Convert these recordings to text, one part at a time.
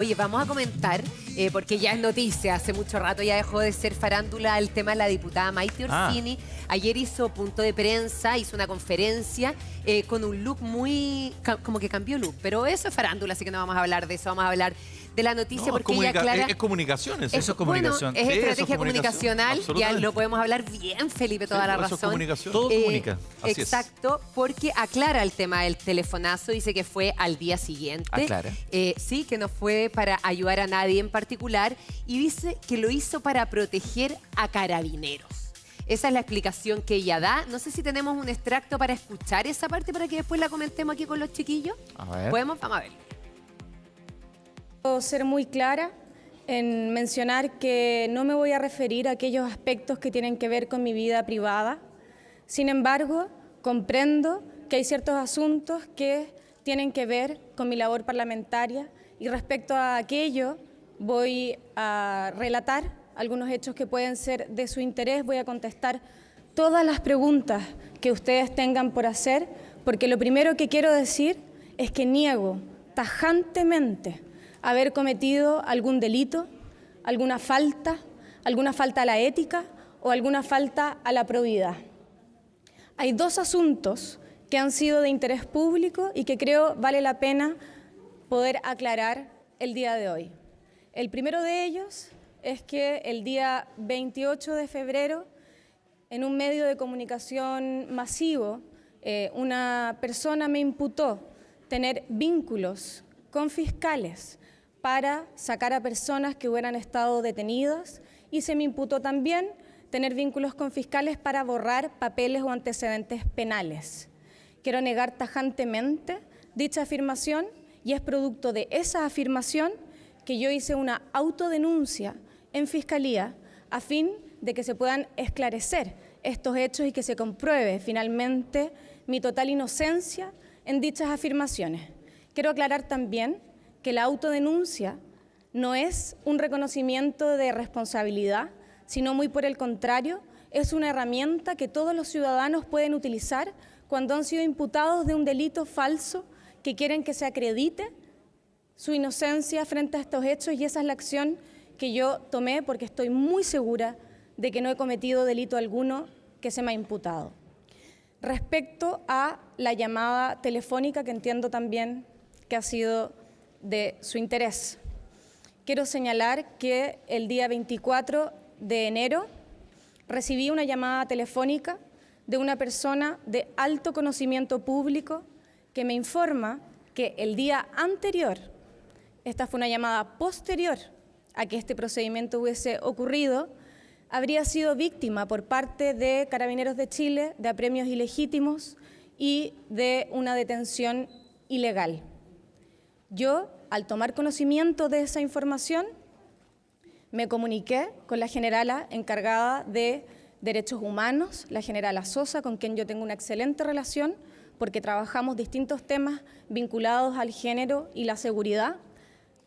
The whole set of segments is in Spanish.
Oye, vamos a comentar, porque ya es noticia, hace mucho rato ya dejó de ser farándula el tema de la diputada Maite Orsini. Ayer hizo punto de prensa, hizo una conferencia con un look muy... como que cambió look, pero eso es farándula, así que no vamos a hablar de eso, vamos a hablar de la noticia No, porque ella aclara... Es comunicación, eso es comunicación. Bueno, es Sí, estrategia eso es comunicación, comunicacional, ya lo podemos hablar bien, Felipe, toda la eso razón. es comunicación. Todo comunica, así exacto, porque aclara el tema del telefonazo, dice que fue al día siguiente. Aclara. Sí, que no fue para ayudar a nadie en particular y dice que lo hizo para proteger a carabineros. Esa es la explicación que ella da. No sé si tenemos un extracto para escuchar esa parte para que después la comentemos aquí con los chiquillos. A ver. ¿Podemos? Vamos a ver. Quiero ser muy clara en mencionar que no me voy a referir a aquellos aspectos que tienen que ver con mi vida privada. Sin embargo, comprendo que hay ciertos asuntos que tienen que ver con mi labor parlamentaria y respecto a aquello voy a relatar algunos hechos que pueden ser de su interés. Voy a contestar todas las preguntas que ustedes tengan por hacer, porque lo primero que quiero decir es que niego tajantemente haber cometido algún delito, alguna falta a la ética o alguna falta a la probidad. Hay dos asuntos que han sido de interés público y que creo vale la pena poder aclarar el día de hoy. El primero de ellos es que el día 28 de febrero, en un medio de comunicación masivo, una persona me imputó tener vínculos con fiscales para sacar a personas que hubieran estado detenidas y se me imputó también tener vínculos con fiscales para borrar papeles o antecedentes penales. Quiero negar tajantemente dicha afirmación y es producto de esa afirmación que yo hice una autodenuncia en Fiscalía a fin de que se puedan esclarecer estos hechos y que se compruebe finalmente mi total inocencia en dichas afirmaciones. Quiero aclarar también que la autodenuncia no es un reconocimiento de responsabilidad, sino muy por el contrario, es una herramienta que todos los ciudadanos pueden utilizar cuando han sido imputados de un delito falso que quieren que se acredite su inocencia frente a estos hechos, y esa es la acción que yo tomé porque estoy muy segura de que no he cometido delito alguno que se me ha imputado. Respecto a la llamada telefónica, que entiendo también que ha sido de su interés, quiero señalar que el día 24 de enero recibí una llamada telefónica de una persona de alto conocimiento público que me informa que el día anterior, esta fue una llamada posterior a que este procedimiento hubiese ocurrido, habría sido víctima por parte de Carabineros de Chile de apremios ilegítimos y de una detención ilegal. Yo, al tomar conocimiento de esa información, me comuniqué con la generala encargada de Derechos Humanos, la generala Sosa, con quien yo tengo una excelente relación porque trabajamos distintos temas vinculados al género y la seguridad,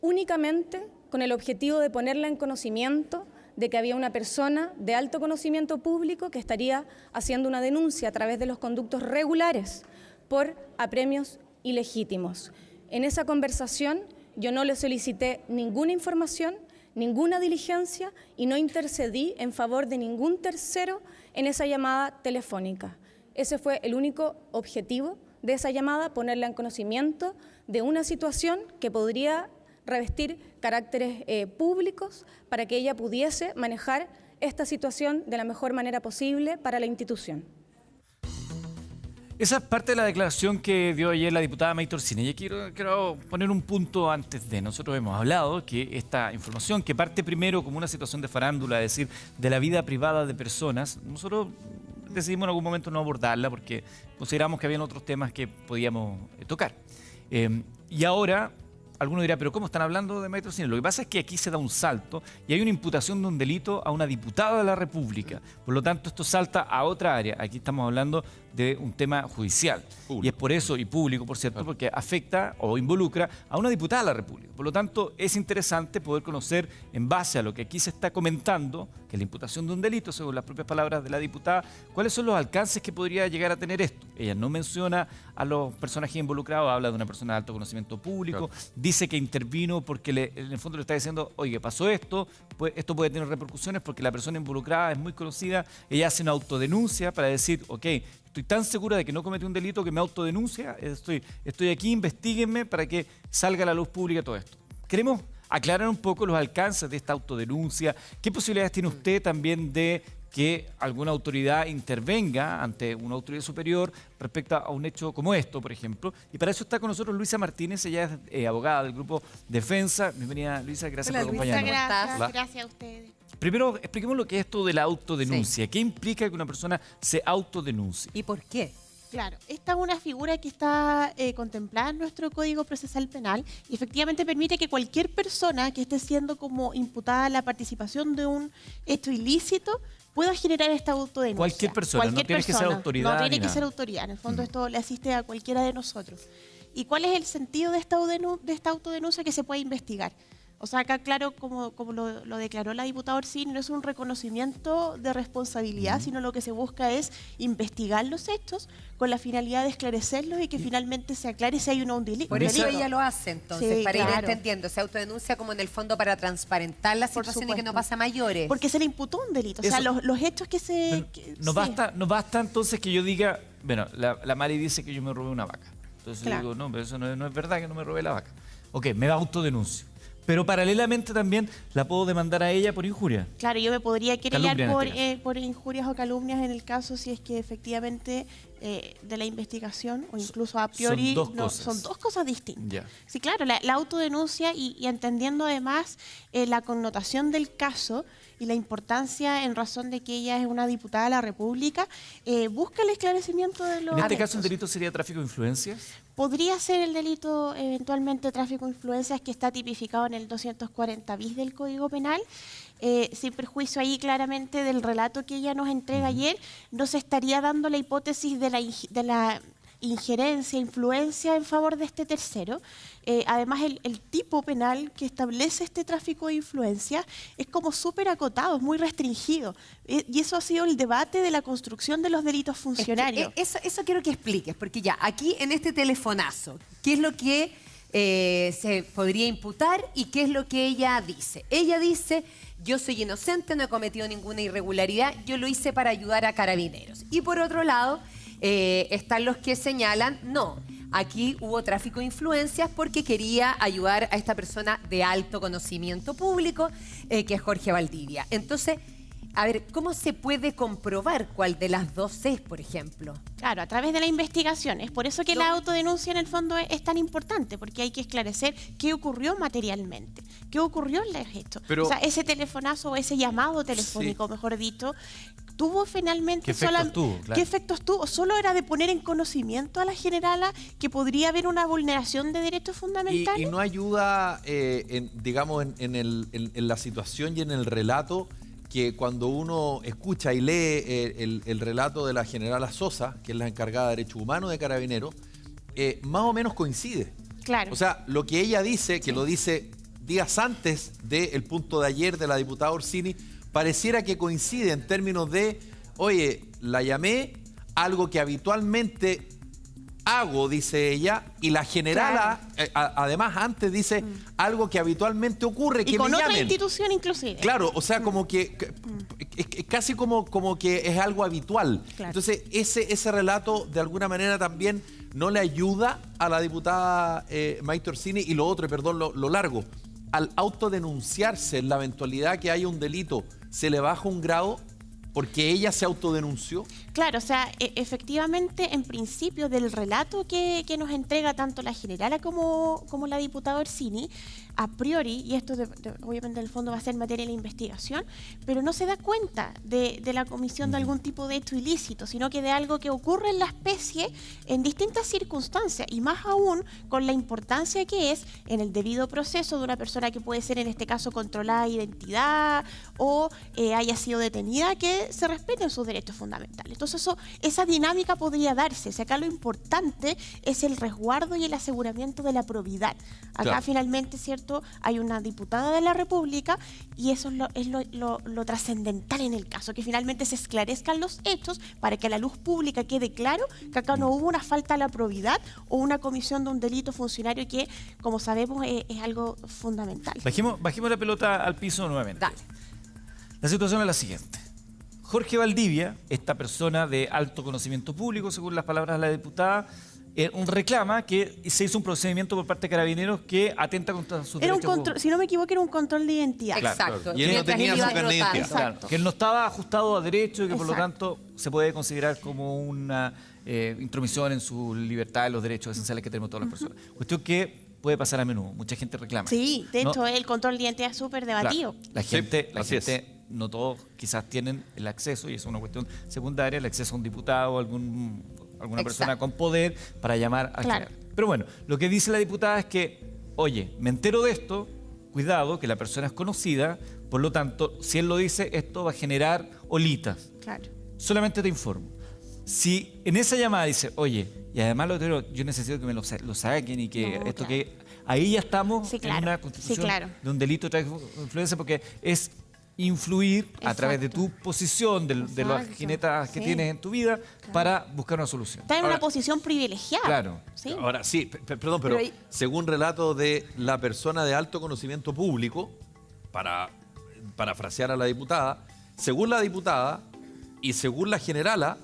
únicamente con el objetivo de ponerla en conocimiento de que había una persona de alto conocimiento público que estaría haciendo una denuncia a través de los conductos regulares por apremios ilegítimos. En esa conversación yo no le solicité ninguna información, ninguna diligencia y no intercedí en favor de ningún tercero en esa llamada telefónica. Ese fue el único objetivo de esa llamada, ponerla en conocimiento de una situación que podría revestir caracteres públicos para que ella pudiese manejar esta situación de la mejor manera posible para la institución. Esa es parte de la declaración que dio ayer la diputada Maite Orsini. Y quiero poner un punto antes de. Nosotros hemos hablado que esta información, que parte primero como una situación de farándula, es decir, de la vida privada de personas, nosotros decidimos en algún momento no abordarla porque consideramos que habían otros temas que podíamos tocar. Y ahora algunos dirán, pero ¿cómo están hablando de Maite Orsini? Lo que pasa es que aquí se da un salto y hay una imputación de un delito a una diputada de la República. Por lo tanto, esto salta a otra área. Aquí estamos hablando de un tema judicial. Público. Y es por eso, y público, por cierto, porque afecta o involucra a una diputada de la República. Por lo tanto, es interesante poder conocer, en base a lo que aquí se está comentando, que es la imputación de un delito, según las propias palabras de la diputada, ¿cuáles son los alcances que podría llegar a tener esto? Ella no menciona a los personajes involucrados, habla de una persona de alto conocimiento público, dice que intervino porque en el fondo le está diciendo, oye, pasó esto, pues esto puede tener repercusiones porque la persona involucrada es muy conocida. Ella hace una autodenuncia para decir, ok, estoy tan segura de que no cometí un delito que me autodenuncia, estoy aquí, investíguenme para que salga a la luz pública todo esto. Queremos aclarar un poco los alcances de esta autodenuncia. ¿Qué posibilidades tiene usted también de que alguna autoridad intervenga ante una autoridad superior respecto a un hecho como esto, por ejemplo? Y para eso está con nosotros Luisa Martínez, ella es abogada del Grupo Defensa. Bienvenida, Luisa, gracias por acompañarnos. Gracias, gracias a ustedes. Primero, expliquemos lo que es esto de la autodenuncia. Sí. ¿Qué implica que una persona se autodenuncie? ¿Y por qué? Claro, esta es una figura que está contemplada en nuestro Código Procesal Penal y efectivamente permite que cualquier persona que esté siendo como imputada la participación de un hecho ilícito pueda generar esta autodenuncia. Cualquier persona, no tiene que ser autoridad. No tiene que ser autoridad, en el fondo esto le asiste a cualquiera de nosotros. ¿Y cuál es el sentido de esta autodenuncia? Que se puede investigar. O sea, acá claro, como lo declaró la diputada Orsini, no es un reconocimiento de responsabilidad, sino lo que se busca es investigar los hechos con la finalidad de esclarecerlos y que finalmente se aclare si hay un delito. Por eso ella lo hace, entonces, sí, para ir claro. entendiendo. Se autodenuncia como en el fondo para transparentar la situación y que no pase a mayores. Porque se le imputó un delito. O sea, los hechos que se... No basta entonces que yo diga, bueno, la Mari dice que yo me robé una vaca. Entonces yo digo, no, pero eso no es verdad que no me robé la vaca. Ok, me autodenuncio. Pero paralelamente también la puedo demandar a ella por injuria. Claro, yo me podría querellar por injurias o calumnias en el caso si es que efectivamente de la investigación o incluso a priori son dos cosas distintas. Yeah. Sí, claro, la autodenuncia y entendiendo además la connotación del caso y la importancia en razón de que ella es una diputada de la República, busca el esclarecimiento de los... En este caso, ¿el delito sería tráfico de influencias? Podría ser el delito eventualmente tráfico de influencias que está tipificado en el 240 bis del Código Penal. Sin perjuicio ahí claramente del relato que ella nos entrega ayer, no se estaría dando la hipótesis de la injerencia, influencia en favor de este tercero. Además, el tipo penal que establece este tráfico de influencia es como súper acotado, es muy restringido. Y eso ha sido el debate de la construcción de los delitos funcionarios. Eso quiero que expliques, porque ya, aquí en este telefonazo, ¿qué es lo que se podría imputar y qué es lo que ella dice? Ella dice, yo soy inocente, no he cometido ninguna irregularidad, yo lo hice para ayudar a Carabineros. Y por otro lado, están los que señalan, no, aquí hubo tráfico de influencias porque quería ayudar a esta persona de alto conocimiento público, que es Jorge Valdivia. Entonces, a ver, ¿cómo se puede comprobar cuál de las dos es, por ejemplo? Claro, a través de la investigación. Es por eso que la autodenuncia en el fondo es tan importante, porque hay que esclarecer qué ocurrió materialmente, qué ocurrió en los hechos. Pero, o sea, ese telefonazo o ese llamado telefónico, mejor dicho, tuvo finalmente... ¿Qué efectos tuvo? Claro. ¿Qué efectos tuvo? Solo era de poner en conocimiento a la generala que podría haber una vulneración de derechos fundamentales. Y no ayuda, digamos, en la situación y en el relato, que cuando uno escucha y lee el relato de la generala Sosa, que es la encargada de Derechos Humanos de Carabineros, más o menos coincide. Claro. O sea, lo que ella dice, que lo dice días antes del punto de ayer de la diputada Orsini, pareciera que coincide en términos de, oye, la llamé, algo que habitualmente hago, dice ella, y la generala, además antes dice, algo que habitualmente ocurre, que y con me otra llamen. Institución inclusive. Claro, o sea, como que es casi como que es algo habitual. Claro. Entonces, ese relato de alguna manera también no le ayuda a la diputada Maite Orsini. Y lo otro, perdón, lo largo, al autodenunciarse en la eventualidad que haya un delito, ¿se le baja un grado porque ella se autodenunció? Claro, o sea, efectivamente, en principio del relato que nos entrega tanto la generala como la diputada Orsini, a priori, y esto obviamente en el fondo va a ser materia de la investigación, pero no se da cuenta de la comisión de algún tipo de hecho ilícito, sino que de algo que ocurre en la especie en distintas circunstancias, y más aún con la importancia que es en el debido proceso de una persona que puede ser en este caso controlada de identidad o haya sido detenida, que que se respeten sus derechos fundamentales. Entonces esa dinámica podría darse. O sea, acá lo importante es el resguardo y el aseguramiento de la probidad. Acá Claro. finalmente, ¿cierto?, hay una diputada de la República y eso es lo trascendental en el caso, que finalmente se esclarezcan los hechos para que a la luz pública quede claro que acá no hubo una falta a la probidad o una comisión de un delito funcionario que, como sabemos, es algo fundamental. Bajemos la pelota al piso nuevamente. Dale. La situación es la siguiente. Jorge Valdivia, esta persona de alto conocimiento público, según las palabras de la diputada, reclama que se hizo un procedimiento por parte de Carabineros que atenta contra sus Era un derechos. control, si no me equivoco, era un control de identidad. Exacto. claro. Y él no Mientras tenía iba su carnet de trotando. identidad. Claro, Exacto. que él no estaba ajustado a derecho y que por lo Exacto. tanto se puede considerar como una intromisión en su libertad, en los derechos esenciales que tenemos todas las personas. Cuestión que puede pasar a menudo, mucha gente reclama. Sí, de No, hecho, el control de identidad es súper debatido. claro, la Sí, gente, así es. no todos quizás tienen el acceso, y es una cuestión secundaria, el acceso a un diputado o alguna Exacto. persona con poder para llamar a Claro. general. Pero bueno, lo que dice la diputada es que, oye, me entero de esto, cuidado, que la persona es conocida, por lo tanto, si él lo dice, esto va a generar olitas. Claro. Solamente te informo. Si en esa llamada dice, oye, y además lo otro, yo necesito que me lo saquen y que No, esto claro. que... Ahí ya estamos Sí, en claro. una Sí, constitución claro. de un delito de tráfico de influencia porque es influir a través de tu posición, de las Exacto. jinetas que Sí. tienes en tu vida para buscar una solución. Está en Ahora- una posición privilegiada. Claro. ¿Sí? Ahora, sí, perdón, pero Pero ahí- según relato de la persona de alto conocimiento público, para parafrasear a la diputada, según la diputada y según la generala,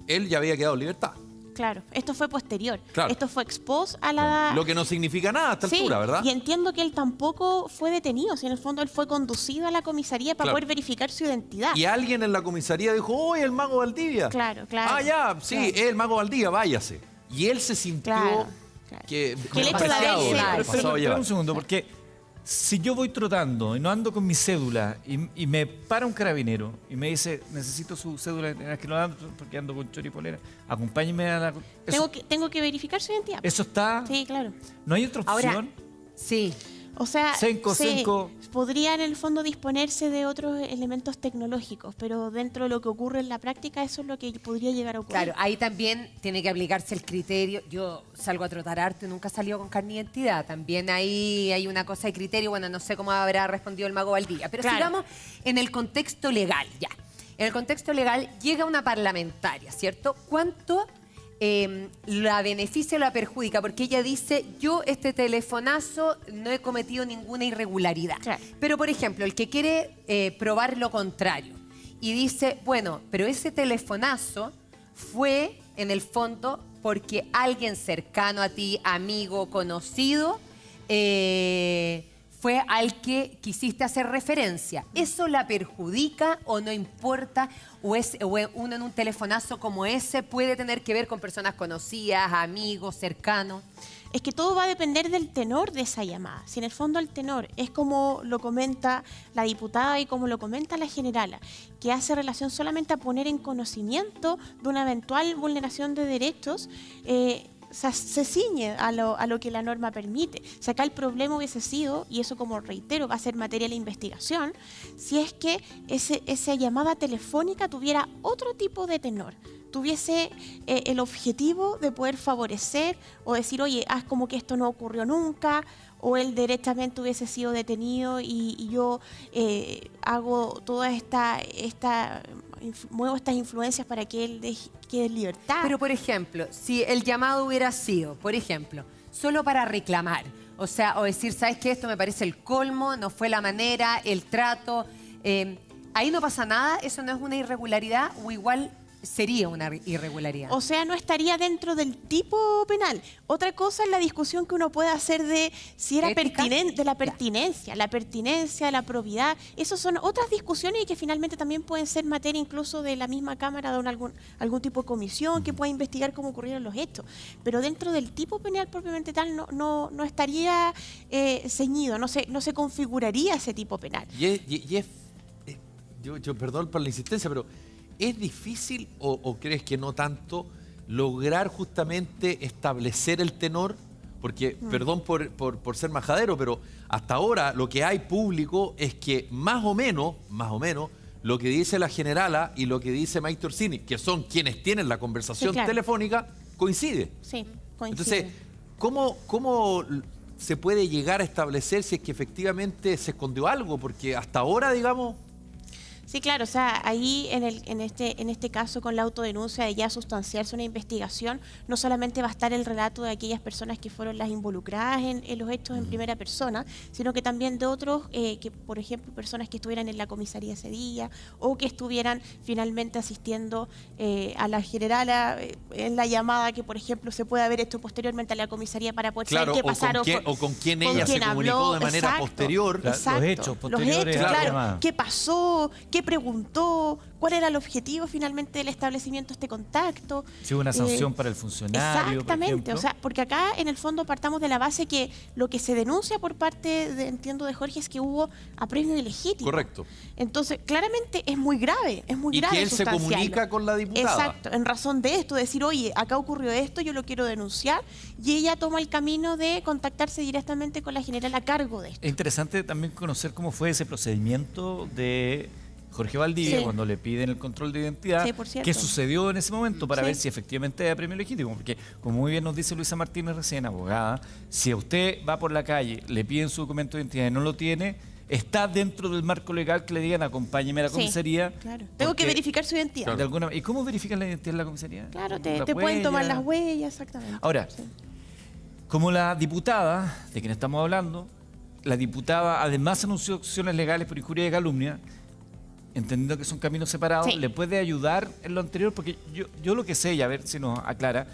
él ya había quedado en libertad. Claro. Esto fue posterior. Claro. Esto fue expos a la... Lo que no significa nada a esta Sí, altura, ¿verdad? y entiendo que él tampoco fue detenido, si en el fondo él fue conducido a la comisaría para Claro. poder verificar su identidad. Y alguien en la comisaría dijo, ¡oye, el mago Valdivia! Claro, claro. Ah, ya, sí, Claro. es el mago Valdivia, váyase. Y él se sintió Claro, claro. que Que el hecho de despreciado, haberse- pasado a Pero llevar. un segundo, porque si yo voy trotando y no ando con mi cédula y me para un carabinero y me dice, necesito su cédula, en la que no ando porque ando con chori y polera, acompáñeme a la... Eso, Tengo que verificar su identidad. eso está... Sí, claro. ¿No hay otra Ahora, opción? sí. O sea, Senco, sí, senco. podría en el fondo disponerse de otros elementos tecnológicos, pero dentro de lo que ocurre en la práctica, eso es lo que podría llegar a ocurrir. Claro, ahí también tiene que aplicarse el criterio. Yo salgo a trotar arte, nunca salió con carne de identidad. También ahí hay una cosa de criterio. Bueno, no sé cómo habrá respondido el mago Valdivia. Pero Claro. sigamos en el contexto legal, ya. En el contexto legal llega una parlamentaria, ¿cierto? ¿Cuánto la beneficia o la perjudica? Porque ella dice, yo este telefonazo no he cometido ninguna irregularidad. Claro. Pero, por ejemplo, el que quiere probar lo contrario y dice, bueno, pero ese telefonazo fue, en el fondo, porque alguien cercano a ti, amigo, conocido, fue al que quisiste hacer referencia. ¿Eso la perjudica o no importa? ¿O uno en un telefonazo como ese puede tener que ver con personas conocidas, amigos, cercanos? Es que todo va a depender del tenor de esa llamada. Si en el fondo el tenor es como lo comenta la diputada y como lo comenta la generala, que hace relación solamente a poner en conocimiento de una eventual vulneración de derechos, se ciñe a lo que la norma permite. O sea, acá el problema hubiese sido, y eso como reitero va a ser materia de investigación, si es que esa llamada telefónica tuviera otro tipo de tenor, tuviese el objetivo de poder favorecer o decir, oye, haz como que esto no ocurrió nunca, o él directamente hubiese sido detenido y yo hago toda muevo estas influencias para que él quede en libertad. Pero, por ejemplo, si el llamado hubiera sido, por ejemplo, solo para reclamar, o sea, o decir, ¿sabes qué? Esto me parece el colmo, no fue la manera, el trato, ahí no pasa nada, eso no es una irregularidad o igual sería una irregularidad. O sea, no estaría dentro del tipo penal. Otra cosa es la discusión que uno puede hacer de si era ¿Ética? de la pertinencia, la probidad. Esas son otras discusiones y que finalmente también pueden ser materia incluso de la misma Cámara de algún tipo de comisión que pueda investigar cómo ocurrieron los hechos. Pero dentro del tipo penal propiamente tal no estaría ceñido, no se configuraría ese tipo penal. Yo perdón por la insistencia, pero ¿es difícil o crees que no tanto lograr justamente establecer el tenor? Porque, perdón por ser majadero, pero hasta ahora lo que hay público es que más o menos, lo que dice la generala y lo que dice Maite Orsini, que son quienes tienen la conversación Sí, claro. telefónica, coincide. Sí, coincide. Entonces, ¿cómo se puede llegar a establecer si es que efectivamente se escondió algo? Porque hasta ahora, digamos... Sí, claro, o sea, ahí en este caso con la autodenuncia de ya sustanciarse una investigación, no solamente va a estar el relato de aquellas personas que fueron las involucradas en los hechos en primera persona, sino que también de otros, que por ejemplo, personas que estuvieran en la comisaría ese día o que estuvieran finalmente asistiendo a la generala en la llamada que, por ejemplo, se puede haber hecho posteriormente a la comisaría para poder Claro, saber qué pasaron. o con quién con ella quién se comunicó habló, de manera exacto, posterior. Los exacto, hechos posteriores los a la hechos, llamada. claro, qué pasó, qué preguntó, cuál era el objetivo finalmente del establecimiento de este contacto. Si hubo una sanción para el funcionario, Exactamente, por ejemplo. o sea, porque acá en el fondo partamos de la base que lo que se denuncia por parte, entiendo, de Jorge es que hubo apremio ilegítimo. Correcto. Entonces, claramente es muy grave, Y grave que él se sustanciarlo. comunica con la diputada. Exacto, en razón de esto, decir, oye, acá ocurrió esto, yo lo quiero denunciar, y ella toma el camino de contactarse directamente con la general a cargo de esto. Es interesante también conocer cómo fue ese procedimiento de Jorge Valdivia Sí. cuando le piden el control de identidad. Sí, por cierto. ¿Qué sucedió en ese momento para Sí. ver si efectivamente hay premio legítimo? Porque, como muy bien nos dice Luisa Martínez recién, abogada, si a usted va por la calle, le piden su documento de identidad y no lo tiene, está dentro del marco legal que le digan acompáñeme a la Sí, comisaría. claro. Tengo que porque verificar su identidad. de alguna- ¿Y cómo verifican la identidad en la comisaría? Claro, ¿La te pueden tomar huella? las huellas, exactamente. Ahora, Sí. como la diputada de quien estamos hablando, la diputada además anunció acciones legales por injuria y calumnia, entendiendo que son caminos separados, Sí. ¿le puede ayudar en lo anterior? Porque yo lo que sé, y a ver si nos aclara,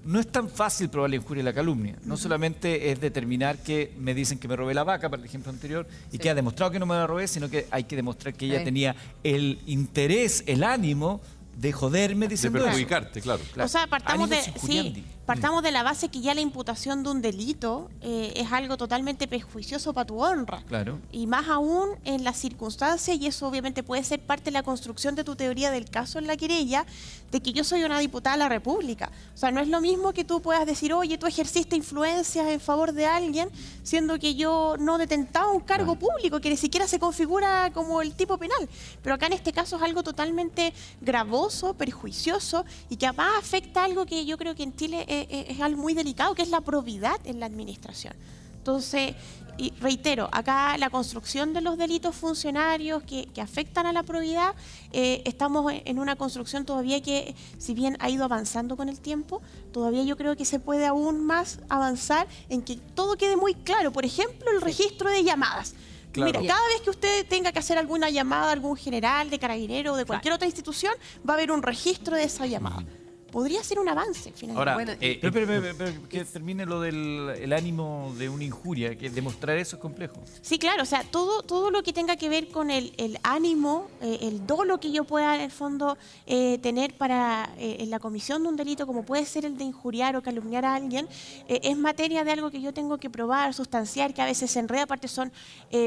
no es tan fácil probar la injuria y la calumnia. No solamente es determinar que me dicen que me robé la vaca, para el ejemplo anterior, y Sí. que ha demostrado que no me la robé, sino que hay que demostrar que ella Sí. tenía el interés, el ánimo de joderme De diciendo eso. perjudicarte, claro. Claro. O sea, partamos de, Ánimos injuriandi. sí, partamos de la base que ya la imputación de un delito es algo totalmente perjuicioso para tu honra. Claro. Y más aún en las circunstancias, y eso obviamente puede ser parte de la construcción de tu teoría del caso en la querella, de que yo soy una diputada de la República. O sea, no es lo mismo que tú puedas decir, oye, tú ejerciste influencias en favor de alguien, siendo que yo no detentaba un cargo público, que ni siquiera se configura como el tipo penal. Pero acá en este caso es algo totalmente gravoso, perjuicioso, y que además afecta algo que yo creo que en Chile es algo muy delicado, que es la probidad en la administración. Entonces, y reitero, acá la construcción de los delitos funcionarios que afectan a la probidad, estamos en una construcción todavía que, si bien ha ido avanzando con el tiempo, todavía yo creo que se puede aún más avanzar en que todo quede muy claro. Por ejemplo, el registro de llamadas. Claro. Mira, cada vez que usted tenga que hacer alguna llamada a algún general de carabinero o de cualquier otra institución, va a haber un registro de esa llamada. Podría ser un avance, finalmente. Ahora, Bueno, pero que termine lo del el ánimo de una injuria, que demostrar eso es complejo. Sí, claro, o sea, todo lo que tenga que ver con el ánimo, el dolo que yo pueda en el fondo tener para en la comisión de un delito, como puede ser el de injuriar o calumniar a alguien, es materia de algo que yo tengo que probar, sustanciar, que a veces se enreda, aparte son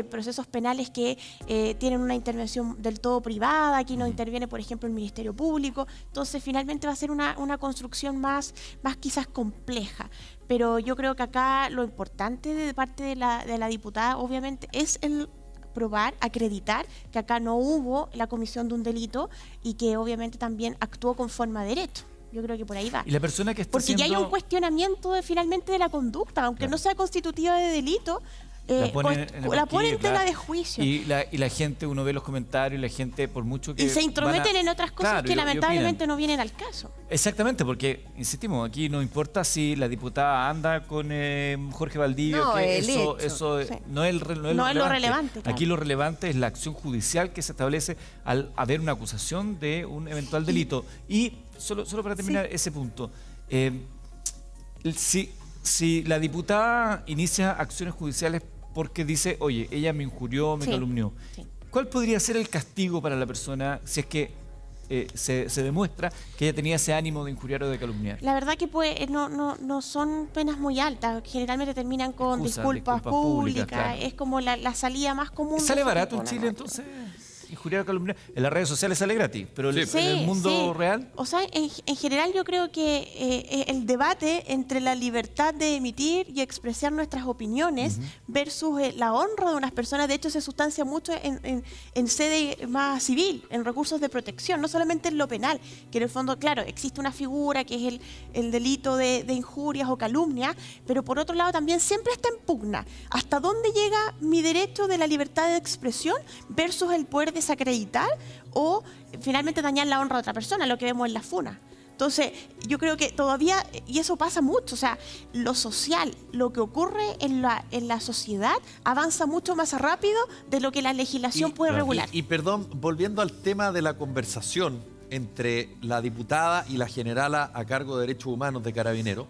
procesos penales que tienen una intervención del todo privada, aquí no interviene, por ejemplo, el Ministerio Público, entonces finalmente va a ser una construcción más quizás compleja. Pero yo creo que acá lo importante de parte de la diputada, obviamente, es el probar, acreditar que acá no hubo la comisión de un delito y que obviamente también actuó conforme a derecho. Yo creo que por ahí va. Y la persona que está Porque ya hay haciendo... un cuestionamiento finalmente de la conducta, aunque no sea constitutiva de delito, La ponen en el la ponen banquillo, en tela claro. de juicio. Y la gente, uno ve los comentarios y la gente, por mucho que... Y se intrometen van a- en otras cosas Claro, que y lamentablemente opinan. no vienen al caso. Exactamente, porque, insistimos, aquí no importa si la diputada anda con Jorge Valdivia, No, que el eso, hecho. eso Sí. no es, No es lo relevante, claro. Aquí lo relevante es la acción judicial que se establece al haber una acusación de un eventual delito. Y solo para terminar ese punto, si la diputada inicia acciones judiciales porque dice, oye, ella me injurió, me Sí, calumnió, sí. ¿cuál podría ser el castigo para la persona si es que se demuestra que ella tenía ese ánimo de injuriar o de calumniar? La verdad que no son penas muy altas, generalmente terminan con Excusas, disculpas disculpas públicas, públicas, claro. es como la salida más común. de ¿Sale ese barato tipo, en ¿no? Chile entonces? injuriar o calumniar. En las redes sociales sale gratis, pero en el mundo real... O sea, en general yo creo que el debate entre la libertad de emitir y expresar nuestras opiniones versus la honra de unas personas, de hecho se sustancia mucho en sede más civil, en recursos de protección, no solamente en lo penal, que en el fondo, claro, existe una figura que es el delito de injurias o calumnias, pero por otro lado también siempre está en pugna. ¿Hasta dónde llega mi derecho de la libertad de expresión versus el poder desacreditar o finalmente dañar la honra de otra persona, lo que vemos en la FUNA? Entonces, yo creo que todavía, y eso pasa mucho, o sea, lo social, lo que ocurre en la sociedad avanza mucho más rápido de lo que la legislación puede regular. Y perdón, volviendo al tema de la conversación entre la diputada y la generala a cargo de Derechos Humanos de Carabineros,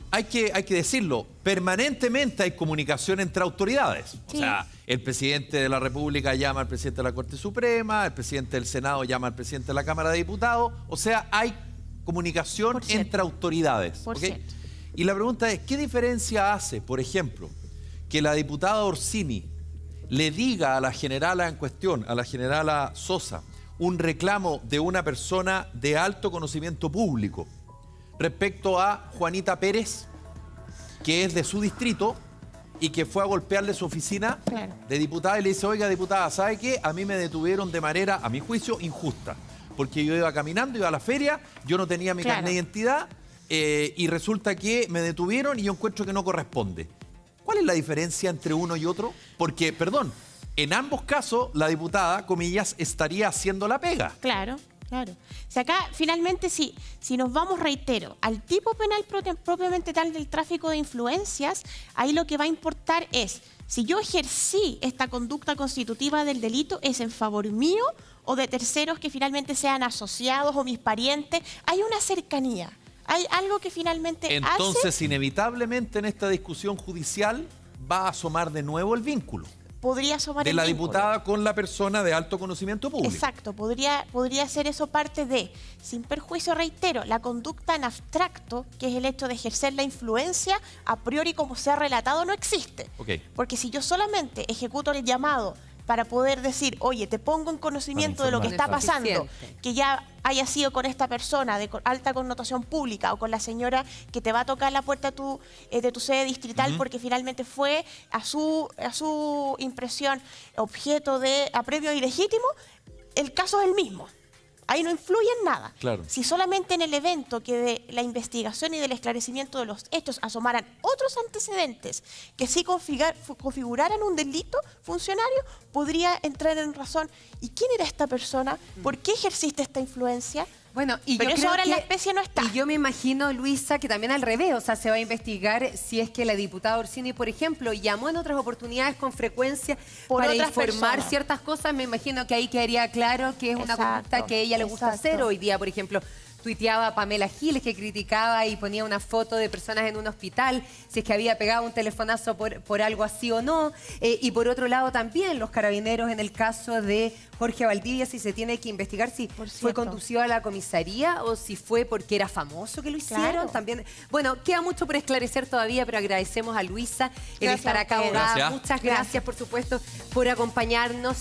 hay que decirlo, permanentemente hay comunicación entre autoridades. Sí. O sea, el presidente de la República llama al presidente de la Corte Suprema, el presidente del Senado llama al presidente de la Cámara de Diputados. O sea, hay comunicación entre autoridades. Por ¿Okay? cierto. Y la pregunta es, ¿qué diferencia hace, por ejemplo, que la diputada Orsini le diga a la generala en cuestión, a la generala Sosa, un reclamo de una persona de alto conocimiento público respecto a Juanita Pérez, que es de su distrito y que fue a golpearle su oficina de diputada y le dice, oiga, diputada, ¿sabe qué? A mí me detuvieron de manera, a mi juicio, injusta, porque yo iba caminando, iba a la feria, yo no tenía mi carnet de identidad y resulta que me detuvieron y yo encuentro que no corresponde. ¿Cuál es la diferencia entre uno y otro? Porque, perdón, en ambos casos la diputada, comillas, estaría haciendo la pega. Claro. Claro. O sea, acá finalmente si nos vamos, reitero, al tipo penal propiamente tal del tráfico de influencias, ahí lo que va a importar es, si yo ejercí esta conducta constitutiva del delito, ¿es en favor mío o de terceros que finalmente sean asociados o mis parientes? Hay una cercanía, hay algo que finalmente Entonces, inevitablemente en esta discusión judicial va a asomar de nuevo el vínculo. Podría asomar de el la vínculo. diputada con la persona de alto conocimiento público. Exacto, podría ser eso parte de, sin perjuicio, reitero, la conducta en abstracto, que es el hecho de ejercer la influencia, a priori como se ha relatado, no existe. Okay. Porque si yo solamente ejecuto el llamado para poder decir, oye, te pongo en conocimiento de lo que está pasando, que ya haya sido con esta persona de alta connotación pública o con la señora que te va a tocar la puerta de tu sede distrital porque finalmente fue a su impresión objeto de apremio ilegítimo, el caso es el mismo. Ahí no influye en nada. Claro. Si solamente en el evento que de la investigación y del esclarecimiento de los hechos asomaran otros antecedentes que sí configuraran un delito funcionario, podría entrar en razón. ¿Y quién era esta persona? ¿Por qué ejerciste esta influencia? Bueno, y pero yo eso creo ahora en que, la especie no está. Y yo me imagino, Luisa, que también al revés, o sea, se va a investigar si es que la diputada Orsini, por ejemplo, llamó en otras oportunidades con frecuencia para informar ciertas cosas. Me imagino que ahí quedaría claro que es una conducta que a ella le gusta hacer. Hoy día, por ejemplo, tuiteaba a Pamela Giles, que criticaba y ponía una foto de personas en un hospital, si es que había pegado un telefonazo por algo así o no. Y por otro lado también los carabineros en el caso de Jorge Valdivia, si se tiene que investigar si fue conducido a la comisaría o si fue porque era famoso que lo hicieron. Claro. También, bueno, queda mucho por esclarecer todavía, pero agradecemos a Luisa el estar acá, abogada. Gracias. Muchas gracias, por supuesto, por acompañarnos.